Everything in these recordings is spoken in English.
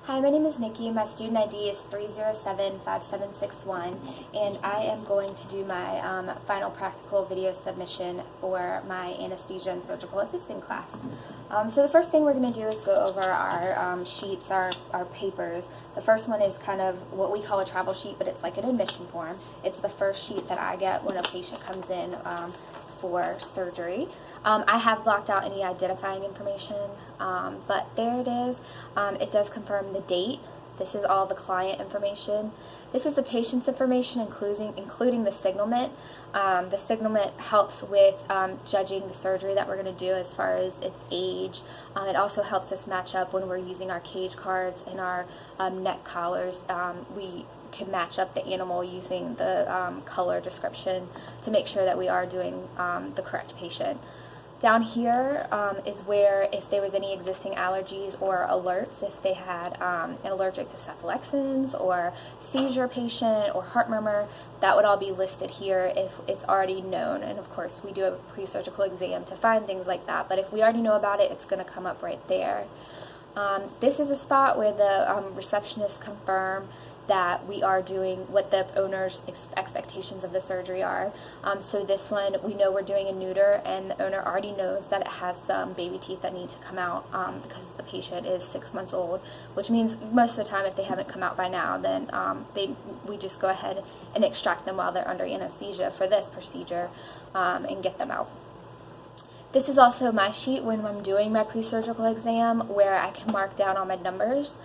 Hi, my name is Nikki. My student ID is 3075761, and I am going to do my final practical video submission for my anesthesia and surgical assisting class. So the first thing we're going to do is go over our sheets, our papers. The first one is kind of what we call a travel sheet, but it's like an admission form. It's the first sheet that I get when a patient comes in for surgery. I have blocked out any identifying information, but there it is. It does confirm the date. This is all the client information. This is the patient's information, including the signalment. The signalment helps with judging the surgery that we're going to do as far as its age. It also helps us match up when we're using our cage cards and our neck collars. We can match up the animal using the color description to make sure that we are doing the correct patient. Down here is where if there was any existing allergies or alerts, if they had an allergic to cephalexins or seizure patient or heart murmur, that would all be listed here if it's already known. And of course we do a pre-surgical exam to find things like that, but if we already know about it, it's going to come up right there. This is a spot where the receptionists confirm that we are doing what the owner's expectations of the surgery are. So this one, we know we're doing a neuter, and the owner already knows that it has some baby teeth that need to come out because the patient is 6 months old, which means most of the time if they haven't come out by now, then we just go ahead and extract them while they're under anesthesia for this procedure and get them out. This is also my sheet when I'm doing my pre-surgical exam where I can mark down all my numbers.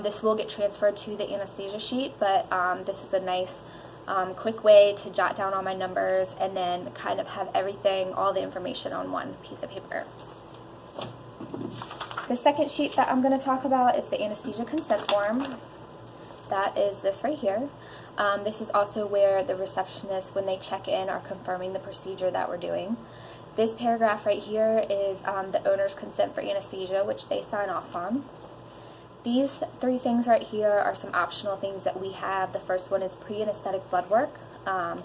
This will get transferred to the anesthesia sheet, but this is a nice quick way to jot down all my numbers and then kind of have everything, all the information on one piece of paper. The second sheet that I'm going to talk about is the anesthesia consent form. That is this right here. This is also where the receptionists, when they check in, are confirming the procedure that we're doing. This paragraph right here is the owner's consent for anesthesia, which they sign off on. These three things right here are some optional things that we have. The first one is pre-anesthetic blood work, and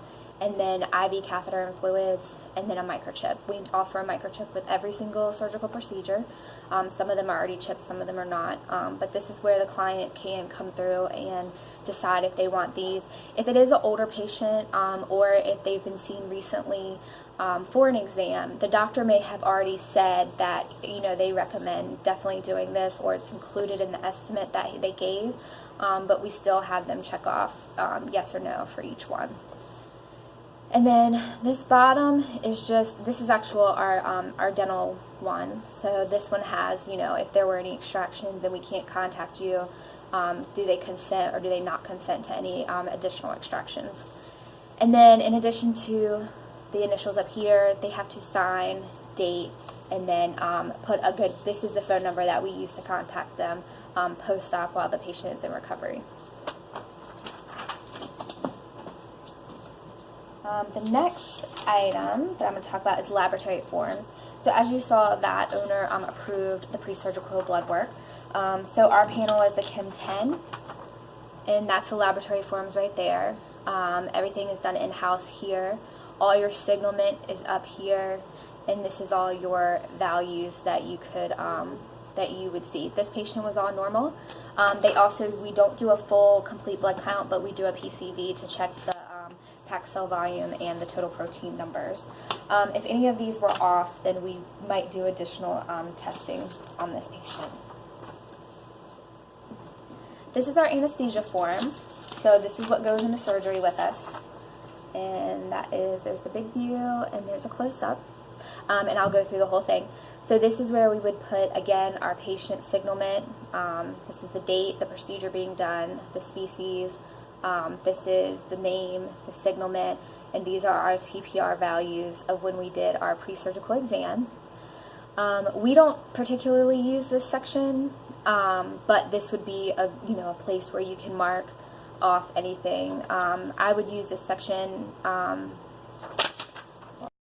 then IV catheter and fluids, and then a microchip. We offer a microchip with every single surgical procedure. Some of them are already chipped, some of them are not, but this is where the client can come through and decide if they want these. If it is an older patient or if they've been seen recently for an exam, the doctor may have already said that they recommend definitely doing this, or it's included in the estimate that they gave, but we still have them check off yes or no for each one. And then this bottom is this is actual our dental one. So this one has, if there were any extractions and we can't contact you, do they consent or do they not consent to any additional extractions? And then in addition to the initials up here, they have to sign, date, and then put this is the phone number that we use to contact them post-op while the patient is in recovery. The next item that I'm going to talk about is laboratory forms. So as you saw, that owner approved the pre-surgical blood work. So our panel is a Chem 10, and that's the laboratory forms right there. Everything is done in-house here. All your signalment is up here, and this is all your values that you could that you would see. This patient was all normal. We don't do a full complete blood count, but we do a PCV to check the packed cell volume and the total protein numbers. If any of these were off, then we might do additional testing on this patient. This is our anesthesia form. So this is what goes into surgery with us. And there's the big view and there's a close-up. And I'll go through the whole thing. So this is where we would put, again, our patient signalment. This is the date, the procedure being done, the species. This is the name, the signalment, and these are our TPR values of when we did our pre-surgical exam. We don't particularly use this section, but this would be a place where you can mark off anything. I would use this section